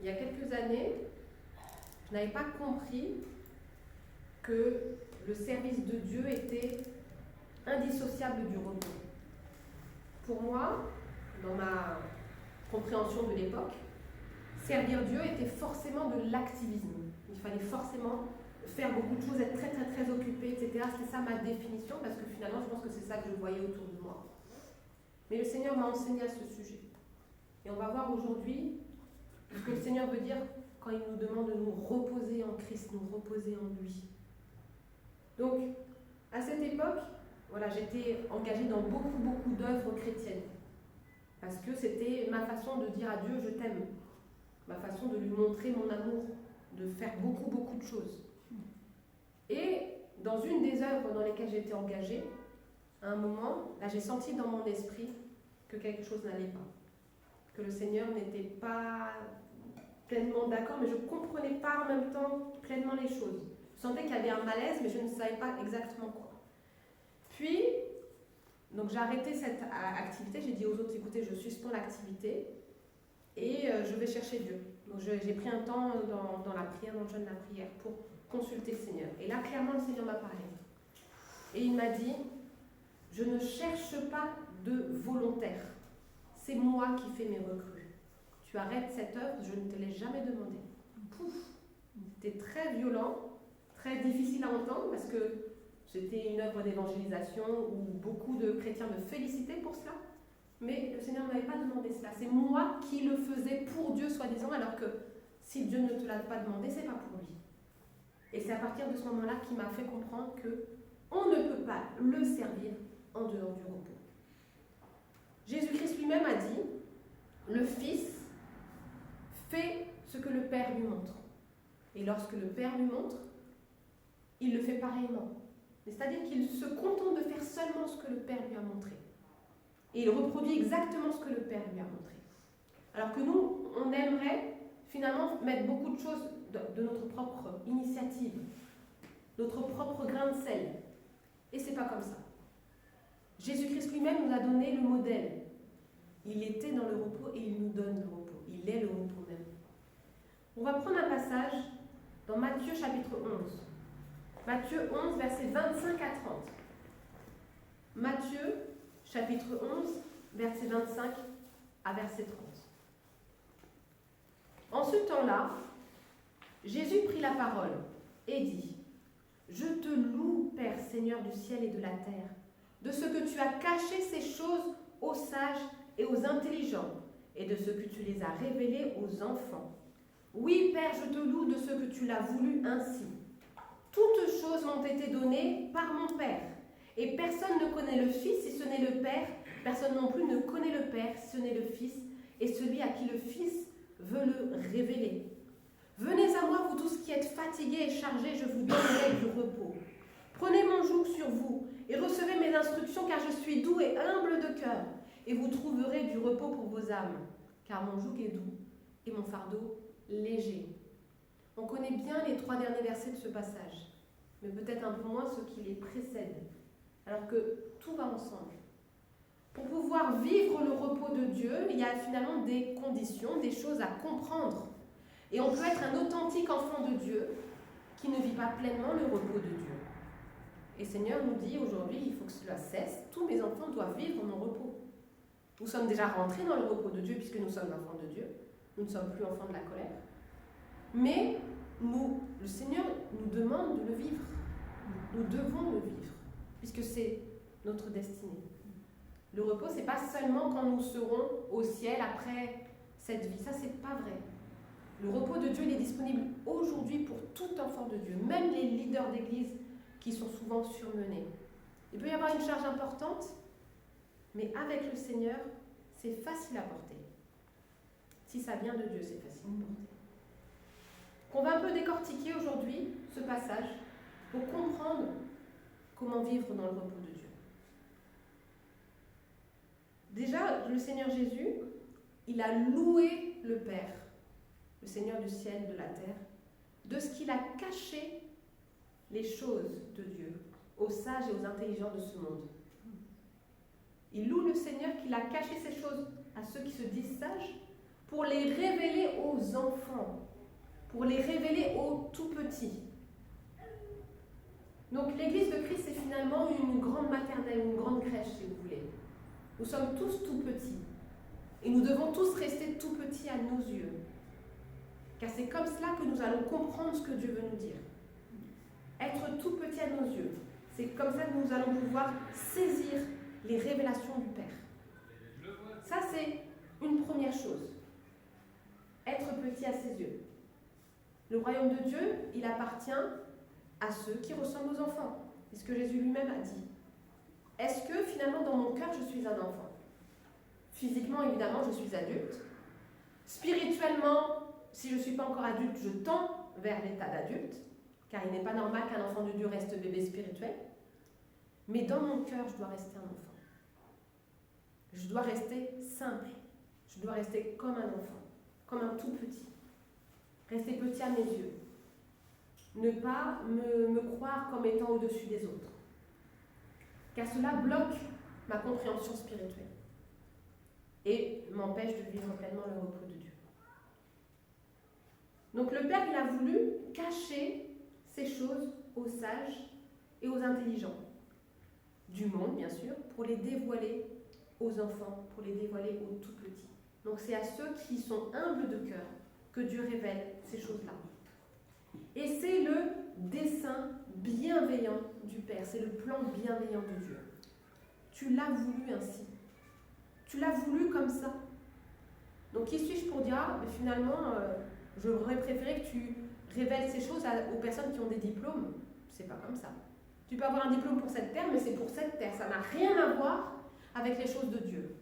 il y a quelques années, je n'avais pas compris que le service de Dieu était indissociable du repos. Pour moi, dans ma compréhension de l'époque, servir Dieu était forcément de l'activisme. Il fallait forcément faire beaucoup de choses, être très très très occupé, etc. C'est ça ma définition, parce que finalement, je pense que c'est ça que je voyais autour de moi. Mais le Seigneur m'a enseigné à ce sujet. Et on va voir aujourd'hui ce que le Seigneur veut dire quand il nous demande de nous reposer en Christ, nous reposer en lui. Donc, à cette époque, voilà, j'étais engagée dans beaucoup d'œuvres chrétiennes. Parce que c'était ma façon de dire à Dieu, je t'aime. Ma façon de lui montrer mon amour, de faire beaucoup de choses. Et dans une des œuvres dans lesquelles j'étais engagée, à un moment, là, j'ai senti dans mon esprit que quelque chose n'allait pas. Que le Seigneur n'était pas pleinement d'accord, mais je ne comprenais pas en même temps pleinement les choses. Je sentais qu'il y avait un malaise, mais je ne savais pas exactement quoi. Puis, donc j'ai arrêté cette activité, j'ai dit aux autres, écoutez, je suspends l'activité et je vais chercher Dieu. Donc j'ai pris un temps dans la prière, dans le jeûne de la prière, pour consulter le Seigneur. Et là, clairement, le Seigneur m'a parlé. Et il m'a dit, je ne cherche pas de volontaire. C'est moi qui fais mes recrues. Tu arrêtes cette œuvre, je ne te l'ai jamais demandé. Pouf. C'était très violent, très difficile à entendre, parce que c'était une œuvre d'évangélisation où beaucoup de chrétiens me félicitaient pour cela. Mais le Seigneur ne m'avait pas demandé cela. C'est moi qui le faisais pour Dieu, soi-disant, alors que si Dieu ne te l'a pas demandé, c'est pas pour lui. Et c'est à partir de ce moment-là qu'il m'a fait comprendre qu'on ne peut pas le servir en dehors du repos. Jésus-Christ lui-même a dit, le Fils fait ce que le Père lui montre. Et lorsque le Père lui montre, il le fait pareillement. C'est-à-dire qu'il se contente de faire seulement ce que le Père lui a montré. Et il reproduit exactement ce que le Père lui a montré. Alors que nous, on aimerait finalement mettre beaucoup de choses de notre propre initiative, notre propre grain de sel. Et c'est pas comme ça. Jésus-Christ lui-même nous a donné le modèle. Il était dans le repos et il nous donne le repos. Il est le repos même. On va prendre un passage dans Matthieu chapitre 11. Matthieu 11, versets 25 à 30. Matthieu chapitre 11, versets 25 à verset 30. En ce temps-là, Jésus prit la parole et dit, « Je te loue, Père, Seigneur du ciel et de la terre, de ce que tu as caché ces choses aux sages et aux intelligents, et de ce que tu les as révélées aux enfants. Oui, Père, je te loue de ce que tu l'as voulu ainsi. Toutes choses m'ont été données par mon Père, et personne ne connaît le Fils si ce n'est le Père, personne non plus ne connaît le Père si ce n'est le Fils, et celui à qui le Fils veut le révéler. Venez à moi, vous tous qui êtes fatigués et chargés, je vous donnerai du repos. Prenez mon joug sur vous, et recevez mes instructions, car je suis doux et humble de cœur, et vous trouverez du repos pour vos âmes, car mon joug est doux, et mon fardeau léger. » On connaît bien les 3 derniers versets de ce passage, mais peut-être un peu moins ceux qui les précèdent, alors que tout va ensemble. Pour pouvoir vivre le repos de Dieu, il y a finalement des conditions, des choses à comprendre. Et on peut être un authentique enfant de Dieu qui ne vit pas pleinement le repos de Dieu. Et le Seigneur nous dit aujourd'hui, il faut que cela cesse, tous mes enfants doivent vivre mon repos. Nous sommes déjà rentrés dans le repos de Dieu puisque nous sommes enfants de Dieu, nous ne sommes plus enfants de la colère. Mais le Seigneur nous demande de le vivre. Nous devons le vivre, puisque c'est notre destinée. Le repos, ce n'est pas seulement quand nous serons au ciel après cette vie. Ça, c'est pas vrai. Le repos de Dieu, il est disponible aujourd'hui pour tout enfant de Dieu, même les leaders d'église qui sont souvent surmenés. Il peut y avoir une charge importante, mais avec le Seigneur, c'est facile à porter. Si ça vient de Dieu, c'est facile à porter. On va un peu décortiquer aujourd'hui ce passage pour comprendre comment vivre dans le repos de Dieu. Déjà, le Seigneur Jésus, il a loué le Père, le Seigneur du ciel et de la terre, de ce qu'il a caché les choses de Dieu aux sages et aux intelligents de ce monde. Il loue le Seigneur qu'il a caché ces choses à ceux qui se disent sages pour les révéler aux aux enfants, pour les révéler aux tout petits. Donc l'Église de Christ, c'est finalement une grande maternelle, une grande crèche, si vous voulez. Nous sommes tous tout petits. Et nous devons tous rester tout petits à nos yeux. Car c'est comme cela que nous allons comprendre ce que Dieu veut nous dire. Être tout petit à nos yeux, c'est comme ça que nous allons pouvoir saisir les révélations du Père. Ça, c'est une première chose. Être petit à ses yeux. Le royaume de Dieu, il appartient à ceux qui ressemblent aux enfants. C'est ce que Jésus lui-même a dit. Est-ce que finalement dans mon cœur je suis un enfant? Physiquement, évidemment, je suis adulte. Spirituellement, si je ne suis pas encore adulte, je tends vers l'état d'adulte, car il n'est pas normal qu'un enfant de Dieu reste bébé spirituel. Mais dans mon cœur, je dois rester un enfant. Je dois rester simple. Je dois rester comme un enfant, comme un tout petit. Rester petit à mes yeux. Ne pas me croire comme étant au-dessus des autres. Car cela bloque ma compréhension spirituelle et m'empêche de vivre pleinement le repos de Dieu. Donc le Père, il a voulu cacher ces choses aux sages et aux intelligents du monde, bien sûr, pour les dévoiler aux enfants, pour les dévoiler aux tout petits. Donc c'est à ceux qui sont humbles de cœur que Dieu révèle ces choses-là. Et c'est le dessein bienveillant du Père, c'est le plan bienveillant de Dieu. Tu l'as voulu ainsi. Tu l'as voulu comme ça. Donc qui suis-je pour dire, mais finalement, j'aurais préféré que tu révèles ces choses aux personnes qui ont des diplômes. C'est pas comme ça. Tu peux avoir un diplôme pour cette terre, mais c'est pour cette terre. Ça n'a rien à voir avec les choses de Dieu.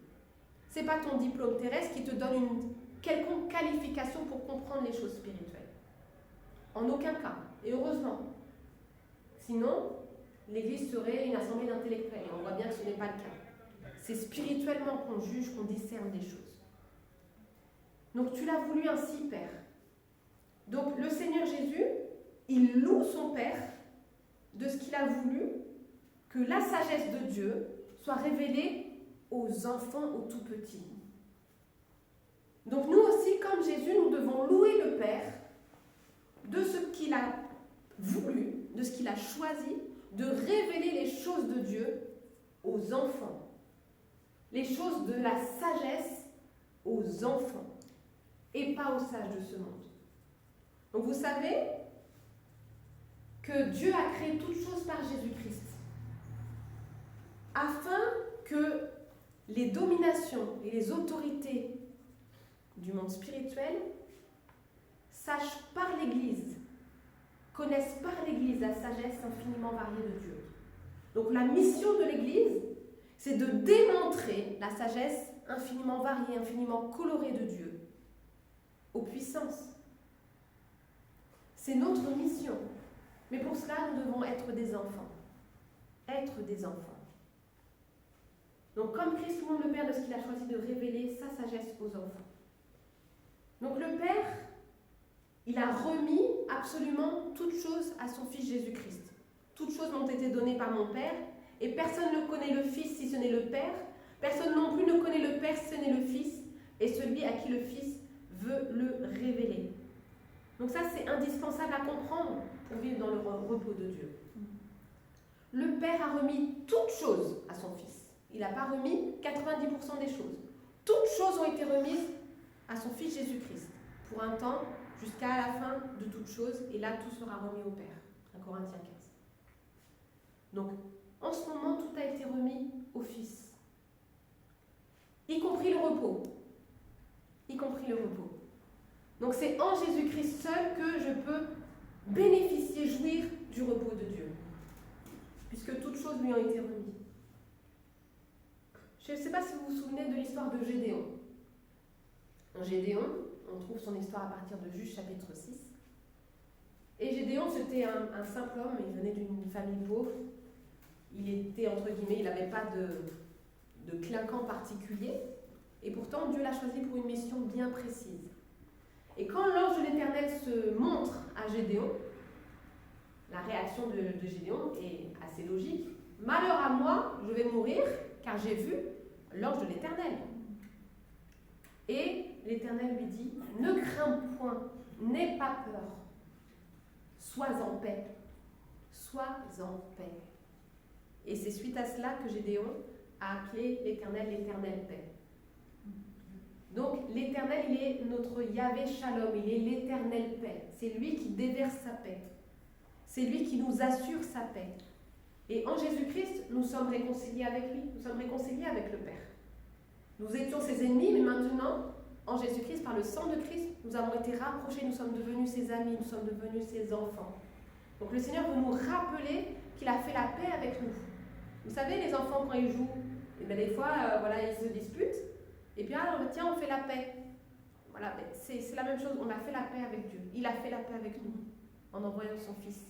C'est pas ton diplôme terrestre qui te donne une quelconque qualification pour comprendre les choses spirituelles. En aucun cas. Et heureusement. Sinon, l'Église serait une assemblée d'intellectuels. Et on voit bien que ce n'est pas le cas. C'est spirituellement qu'on juge, qu'on discerne des choses. Donc tu l'as voulu ainsi, Père. Donc le Seigneur Jésus, il loue son Père de ce qu'il a voulu que la sagesse de Dieu soit révélée aux enfants, aux tout petits. Donc nous aussi, comme Jésus, nous devons louer le Père de ce qu'il a voulu, de ce qu'il a choisi, de révéler les choses de Dieu aux enfants. Les choses de la sagesse aux enfants et pas aux sages de ce monde. Donc vous savez que Dieu a créé toutes choses par Jésus-Christ afin que les dominations et les autorités du monde spirituel sachent par l'Église, connaissent par l'Église la sagesse infiniment variée de Dieu. Donc la mission de l'Église, c'est de démontrer la sagesse infiniment variée, infiniment colorée de Dieu aux puissances. C'est notre mission. Mais pour cela, nous devons être des enfants. Être des enfants. Donc comme Christ loue le Père de ce qu'il a choisi de révéler sa sagesse aux enfants. Donc le Père, il a remis absolument toutes choses à son Fils Jésus-Christ. Toutes choses m'ont été données par mon Père, et personne ne connaît le Fils si ce n'est le Père. Personne non plus ne connaît le Père si ce n'est le Fils, et celui à qui le Fils veut le révéler. Donc ça, c'est indispensable à comprendre pour vivre dans le repos de Dieu. Le Père a remis toutes choses à son Fils. Il n'a pas remis 90% des choses. Toutes choses ont été remises à son Fils Jésus-Christ, pour un temps, jusqu'à la fin de toutes choses, et là, tout sera remis au Père. 1 Corinthiens 15. Donc, en ce moment, tout a été remis au Fils. Y compris le repos. Y compris le repos. Donc c'est en Jésus-Christ seul que je peux bénéficier, jouir du repos de Dieu. Puisque toutes choses lui ont été remises. Je ne sais pas si vous vous souvenez de l'histoire de Gédéon. En Gédéon, on trouve son histoire à partir de Juge chapitre 6. Et Gédéon, c'était un simple homme, il venait d'une famille pauvre. Il était, entre guillemets, il n'avait pas de clinquant particulier. Et pourtant, Dieu l'a choisi pour une mission bien précise. Et quand l'ange de l'Éternel se montre à Gédéon, la réaction de Gédéon est assez logique. « Malheur à moi, je vais mourir, car j'ai vu l'ange de l'Éternel. » Et l'Éternel lui dit, ne crains point, n'aie pas peur, sois en paix, sois en paix. Et c'est suite à cela que Gédéon a appelé l'Éternel l'éternelle paix. Donc l'Éternel, il est notre Yahvé Shalom, il est l'éternelle paix. C'est lui qui déverse sa paix. C'est lui qui nous assure sa paix. Et en Jésus-Christ, nous sommes réconciliés avec lui, nous sommes réconciliés avec le Père. Nous étions ses ennemis, mais maintenant, en Jésus-Christ, par le sang de Christ, nous avons été rapprochés, nous sommes devenus ses amis, nous sommes devenus ses enfants. Donc le Seigneur veut nous rappeler qu'il a fait la paix avec nous. Vous savez, les enfants, quand ils jouent, et bien des fois, ils se disputent, et puis tiens, on fait la paix. Voilà, c'est la même chose, on a fait la paix avec Dieu. Il a fait la paix avec nous, en envoyant son Fils.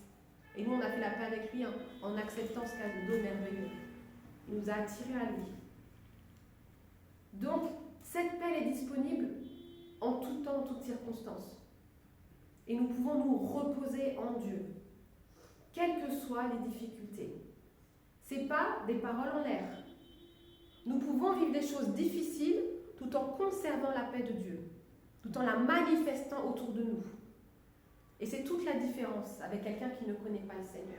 Et nous, on a fait la paix avec lui en acceptant ce cadeau merveilleux. Il nous a attirés à lui. Donc, cette paix est disponible en tout temps, en toutes circonstances. Et nous pouvons nous reposer en Dieu, quelles que soient les difficultés. Ce n'est pas des paroles en l'air. Nous pouvons vivre des choses difficiles tout en conservant la paix de Dieu, tout en la manifestant autour de nous. Et c'est toute la différence avec quelqu'un qui ne connaît pas le Seigneur.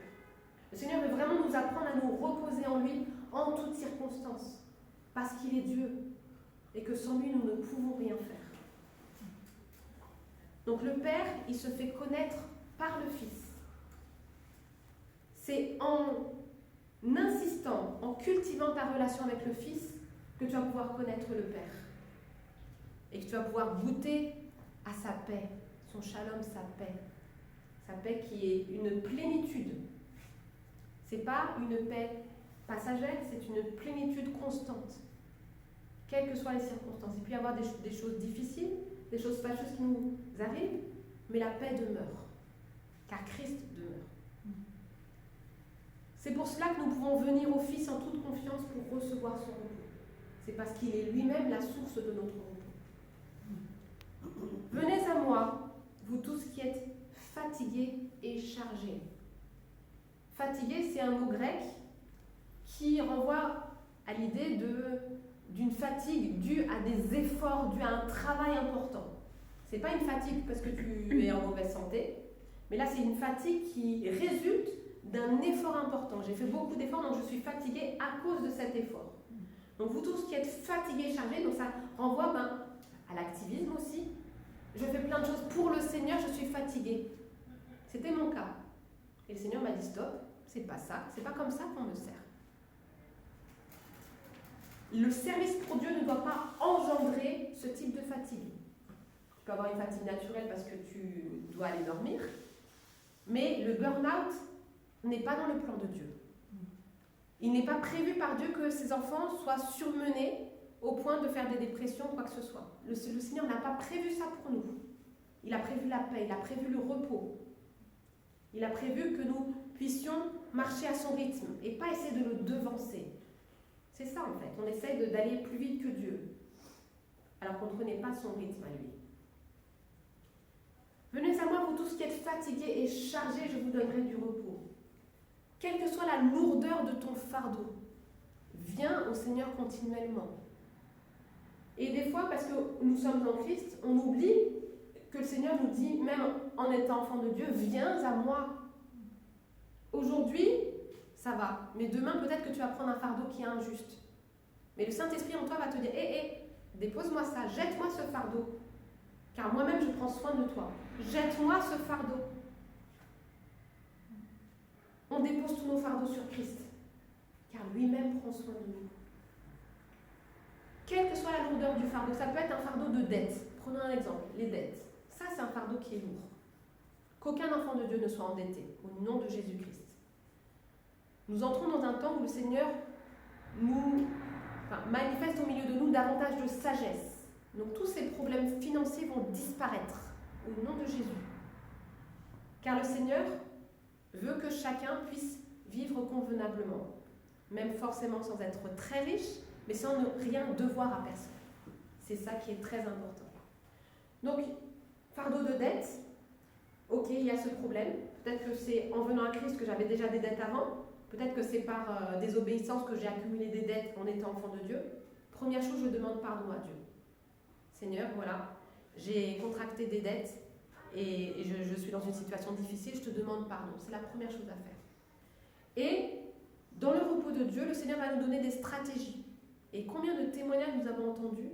Le Seigneur veut vraiment nous apprendre à nous reposer en lui en toutes circonstances, parce qu'il est Dieu, et que sans lui, nous ne pouvons rien faire. Donc le Père, il se fait connaître par le Fils. C'est en insistant, en cultivant ta relation avec le Fils, que tu vas pouvoir connaître le Père. Et que tu vas pouvoir goûter à sa paix, son shalom, sa paix qui est une plénitude. Ce n'est pas une paix passagère, c'est une plénitude constante, quelles que soient les circonstances. Il peut y avoir des choses difficiles, des choses fâcheuses qui nous arrivent, mais la paix demeure, car Christ demeure. C'est pour cela que nous pouvons venir au Fils en toute confiance pour recevoir son repos. C'est parce qu'il est lui-même la source de notre repos. Venez à moi, vous tous qui êtes fatigués et chargés. Fatigué, c'est un mot grec qui renvoie à l'idée d'une fatigue due à des efforts, due à un travail important. Ce n'est pas une fatigue parce que tu es en mauvaise santé, mais là c'est une fatigue qui résulte d'un effort important. J'ai fait beaucoup d'efforts, donc je suis fatiguée à cause de cet effort. Donc vous tous qui êtes fatigués et chargés, donc ça renvoie à l'activisme aussi. Je fais plein de choses pour le Seigneur, je suis fatiguée. C'était mon cas. Et le Seigneur m'a dit stop, c'est pas ça, c'est pas comme ça qu'on me sert. Le service pour Dieu ne doit pas engendrer ce type de fatigue. Tu peux avoir une fatigue naturelle parce que tu dois aller dormir, mais le burn-out n'est pas dans le plan de Dieu. Il n'est pas prévu par Dieu que ses enfants soient surmenés au point de faire des dépressions ou quoi que ce soit. Le Seigneur n'a pas prévu ça pour nous. Il a prévu la paix, il a prévu le repos. Il a prévu que nous puissions marcher à son rythme et pas essayer de le devancer. C'est ça en fait, on essaye d'aller plus vite que Dieu, alors qu'on ne connaît pas son rythme à lui. Venez à moi, vous tous qui êtes fatigués et chargés, je vous donnerai du repos. Quelle que soit la lourdeur de ton fardeau, viens au Seigneur continuellement. Et des fois, parce que nous sommes en Christ, on oublie que le Seigneur nous dit, même en étant enfant de Dieu, viens à moi. Aujourd'hui, ça va. Mais demain, peut-être que tu vas prendre un fardeau qui est injuste. Mais le Saint-Esprit en toi va te dire, dépose-moi ça, jette-moi ce fardeau. Car moi-même, je prends soin de toi. Jette-moi ce fardeau. On dépose tous nos fardeaux sur Christ. Car lui-même prend soin de nous. Quelle que soit la lourdeur du fardeau, ça peut être un fardeau de dette. Prenons un exemple, les dettes. Ça, c'est un fardeau qui est lourd. Qu'aucun enfant de Dieu ne soit endetté, au nom de Jésus-Christ. Nous entrons dans un temps où le Seigneur manifeste au milieu de nous davantage de sagesse. Donc tous ces problèmes financiers vont disparaître au nom de Jésus. Car le Seigneur veut que chacun puisse vivre convenablement, même forcément sans être très riche, mais sans ne rien devoir à personne. C'est ça qui est très important. Donc, fardeau de dette, ok, il y a ce problème. Peut-être que c'est en venant à Christ que j'avais déjà des dettes avant. Peut-être que c'est par désobéissance que j'ai accumulé des dettes en étant enfant de Dieu. Première chose, je demande pardon à Dieu. Seigneur, voilà, j'ai contracté des dettes et je suis dans une situation difficile, je te demande pardon. C'est la première chose à faire. Et dans le repos de Dieu, le Seigneur va nous donner des stratégies. Et combien de témoignages nous avons entendus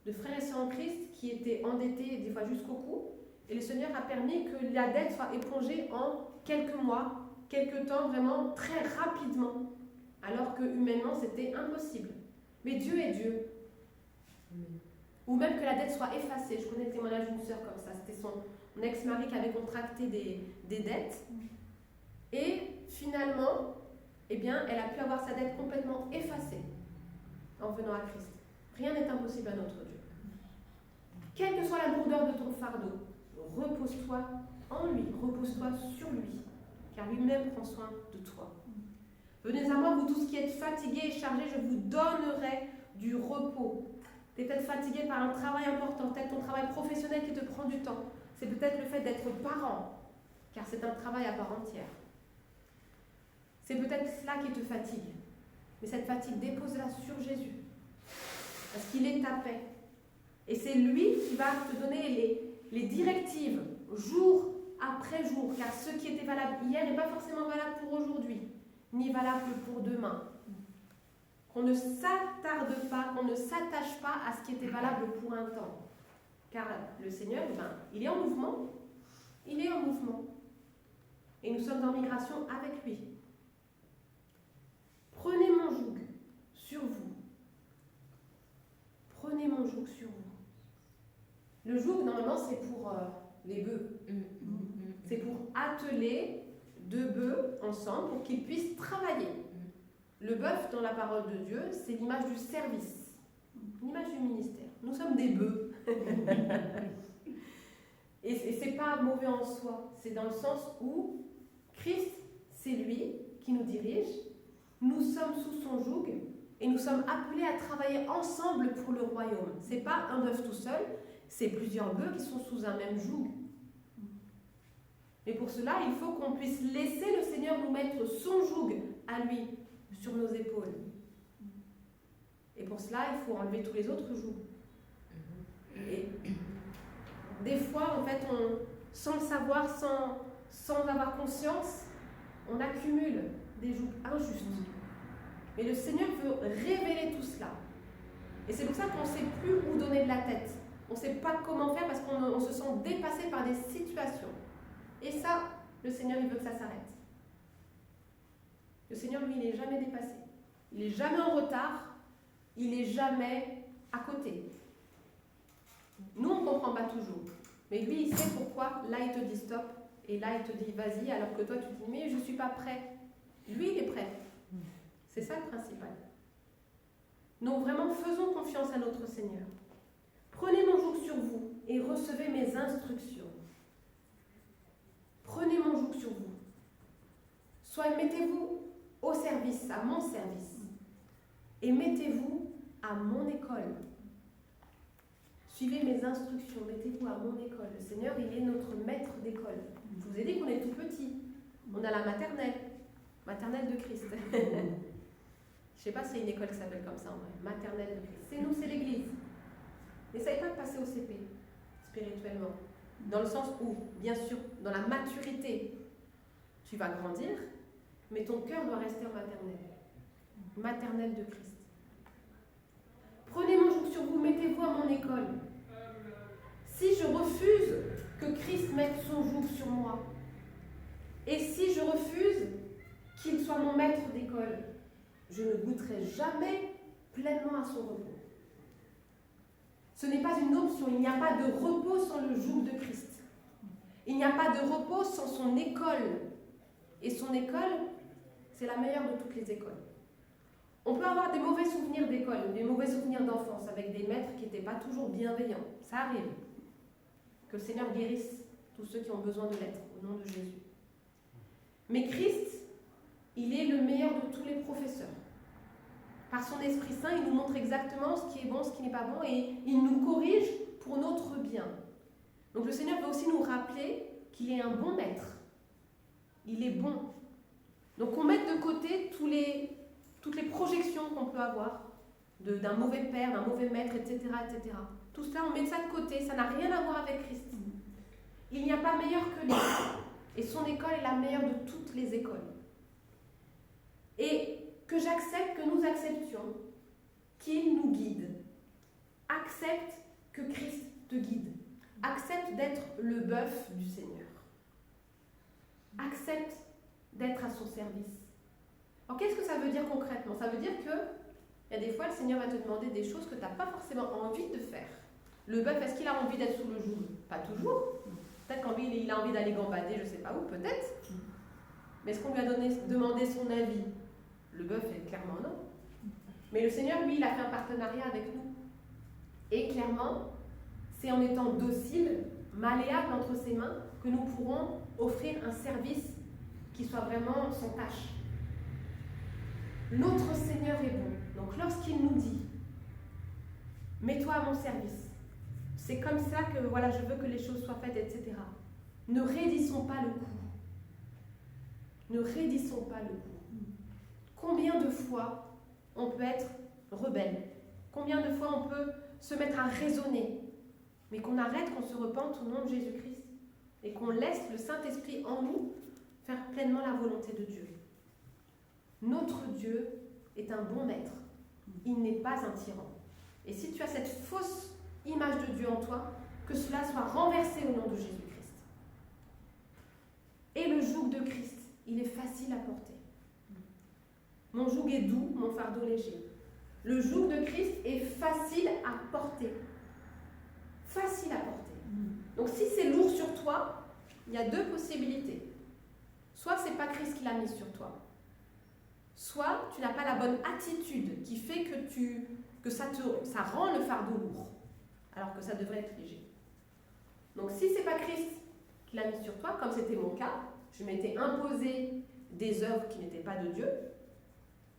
de frères et sœurs en Christ qui étaient endettés des fois jusqu'au cou, et le Seigneur a permis que la dette soit épongée en quelques mois, quelques temps, vraiment très rapidement, alors que humainement c'était impossible. Mais Dieu est Dieu. Ou même que la dette soit effacée. Je connais le témoignage d'une sœur comme ça. C'était son ex-mari qui avait contracté des dettes. Et finalement, eh bien, elle a pu avoir sa dette complètement effacée en venant à Christ. Rien n'est impossible à notre Dieu. Quelle que soit la lourdeur de ton fardeau, repose-toi en lui, repose-toi sur lui, car lui-même prend soin de toi. Venez à moi, vous tous qui êtes fatigués et chargés, je vous donnerai du repos. Tu es peut-être fatigué par un travail important, peut-être ton travail professionnel qui te prend du temps. C'est peut-être le fait d'être parent, car c'est un travail à part entière. C'est peut-être cela qui te fatigue. Mais cette fatigue, dépose-la sur Jésus. Parce qu'il est ta paix. Et c'est lui qui va te donner les directives, jour après jour. Car ce qui était valable hier n'est pas forcément valable pour aujourd'hui, ni valable pour demain. Qu'on ne s'attarde pas, qu'on ne s'attache pas à ce qui était valable pour un temps. Car le Seigneur, il est en mouvement. Il est en mouvement. Et nous sommes en migration avec lui. Prenez mon joug sur vous. Prenez mon joug sur vous. Le joug, normalement, c'est pour les bœufs. C'est pour atteler deux bœufs ensemble pour qu'ils puissent travailler. Le bœuf, dans la parole de Dieu, c'est l'image du service, l'image du ministère. Nous sommes des bœufs. Et ce n'est pas mauvais en soi. C'est dans le sens où Christ, c'est lui qui nous dirige. Nous sommes sous son joug et nous sommes appelés à travailler ensemble pour le royaume. Ce n'est pas un bœuf tout seul, c'est plusieurs bœufs qui sont sous un même joug. Mais pour cela, il faut qu'on puisse laisser le Seigneur nous mettre son joug à lui sur nos épaules. Et pour cela, il faut enlever tous les autres jougs. Et des fois, en fait, sans le savoir, sans avoir conscience, on accumule des jougs injustes. Mais le Seigneur veut révéler tout cela. Et c'est pour ça qu'on ne sait plus où donner de la tête. On ne sait pas comment faire parce qu'on se sent dépassé par des situations. Et ça, le Seigneur, il veut que ça s'arrête. Le Seigneur, lui, il n'est jamais dépassé. Il n'est jamais en retard. Il n'est jamais à côté. Nous, on ne comprend pas toujours. Mais lui, il sait pourquoi. Là, il te dit stop. Et là, il te dit vas-y. Alors que toi, tu te dis mais je ne suis pas prêt. Lui, il est prêt. C'est ça le principal. Donc vraiment, faisons confiance à notre Seigneur. Prenez mon joug sur vous et recevez mes instructions. Prenez mon joug sur vous. Soit mettez-vous au service, à mon service. Et mettez-vous à mon école. Suivez mes instructions, mettez-vous à mon école. Le Seigneur, il est notre maître d'école. Je vous ai dit qu'on est tout petit. On a la maternelle de Christ. Je ne sais pas s'il y a une école qui s'appelle comme ça en vrai. Maternelle de Christ. C'est nous, c'est l'Église. N'essaye pas de passer au CP, spirituellement. Dans le sens où, bien sûr, dans la maturité, tu vas grandir, mais ton cœur doit rester en maternelle. Maternelle de Christ. Prenez mon joug sur vous, mettez-vous à mon école. Si je refuse que Christ mette son joug sur moi, et si je refuse qu'il soit mon maître d'école, je ne goûterai jamais pleinement à son repos. Ce n'est pas une option, il n'y a pas de repos sans le joug de Christ. Il n'y a pas de repos sans son école. Et son école, c'est la meilleure de toutes les écoles. On peut avoir des mauvais souvenirs d'école, des mauvais souvenirs d'enfance avec des maîtres qui n'étaient pas toujours bienveillants. Ça arrive. Que le Seigneur guérisse tous ceux qui ont besoin de l'être, au nom de Jésus. Mais Christ, il est le meilleur de tous les professeurs. Par son Esprit Saint, il nous montre exactement ce qui est bon, ce qui n'est pas bon, et il nous corrige pour notre bien. Donc le Seigneur veut aussi nous rappeler qu'il est un bon maître. Il est bon. Donc on met de côté toutes les projections qu'on peut avoir d'un mauvais père, d'un mauvais maître, etc., etc. Tout cela, on met ça de côté, ça n'a rien à voir avec Christ. Il n'y a pas meilleur que lui. Et son école est la meilleure de toutes les écoles. Et que j'accepte, que nous acceptions qu'il nous guide. Accepte que Christ te guide. Accepte d'être le bœuf du Seigneur. Accepte d'être à son service. Alors qu'est-ce que ça veut dire concrètement? Ça veut dire que il y a des fois, le Seigneur va te demander des choses que tu n'as pas forcément envie de faire. Le bœuf, est-ce qu'il a envie d'être sous le joug? Pas toujours. Peut-être qu'il a envie d'aller gambader, je ne sais pas où, peut-être. Mais est-ce qu'on lui a demandé son avis? Le bœuf est clairement non. Mais le Seigneur, lui, il a fait un partenariat avec nous. Et clairement, c'est en étant docile, malléable entre ses mains, que nous pourrons offrir un service qui soit vraiment sans tâche. Notre Seigneur est bon. Donc lorsqu'il nous dit « Mets-toi à mon service », c'est comme ça que voilà, je veux que les choses soient faites, etc. Ne raidissons pas le coup. Ne raidissons pas le coup. Combien de fois on peut être rebelle? Combien de fois on peut se mettre à raisonner? Mais qu'on arrête, qu'on se repente au nom de Jésus-Christ et qu'on laisse le Saint-Esprit en nous faire pleinement la volonté de Dieu. Notre Dieu est un bon maître. Il n'est pas un tyran. Et si tu as cette fausse image de Dieu en toi, que cela soit renversé au nom de Jésus-Christ. Et le joug de Christ, il est facile à porter. Mon joug est doux, mon fardeau léger. Le joug de Christ est facile à porter. Facile à porter. Donc si c'est lourd sur toi, il y a deux possibilités. Soit c'est pas Christ qui l'a mis sur toi, soit tu n'as pas la bonne attitude qui fait que ça rend le fardeau lourd, alors que ça devrait être léger. Donc si c'est pas Christ qui l'a mis sur toi, comme c'était mon cas, je m'étais imposé des œuvres qui n'étaient pas de Dieu,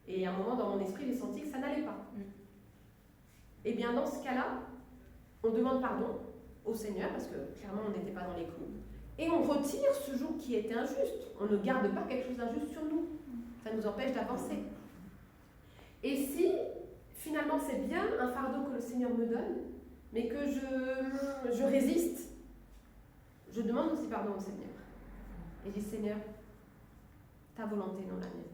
et à un moment dans mon esprit, j'ai senti que ça n'allait pas. Et bien dans ce cas-là, on demande pardon au Seigneur, parce que clairement on n'était pas dans les clous, et on retire ce joug qui était injuste. On ne garde pas quelque chose d'injuste sur nous. Ça nous empêche d'avancer. Et si, finalement, c'est bien un fardeau que le Seigneur me donne, mais que je résiste, je demande aussi pardon au Seigneur. Et je dis, Seigneur, ta volonté, non la mienne.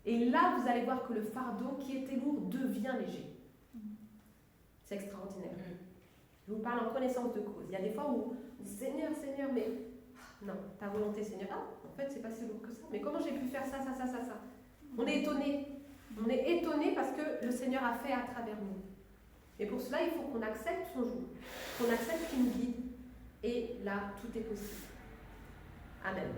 Et là, vous allez voir que le fardeau qui était lourd devient léger. C'est extraordinaire. Je vous parle en connaissance de cause. Il y a des fois où on dit, Seigneur, Seigneur, mais non, ta volonté, Seigneur. Ah, en fait, c'est pas si lourd que ça. Mais comment j'ai pu faire ça? On est étonné. On est étonné parce que le Seigneur a fait à travers nous. Et pour cela, il faut qu'on accepte son joug, qu'on accepte qu'il nous guide. Et là, tout est possible. Amen.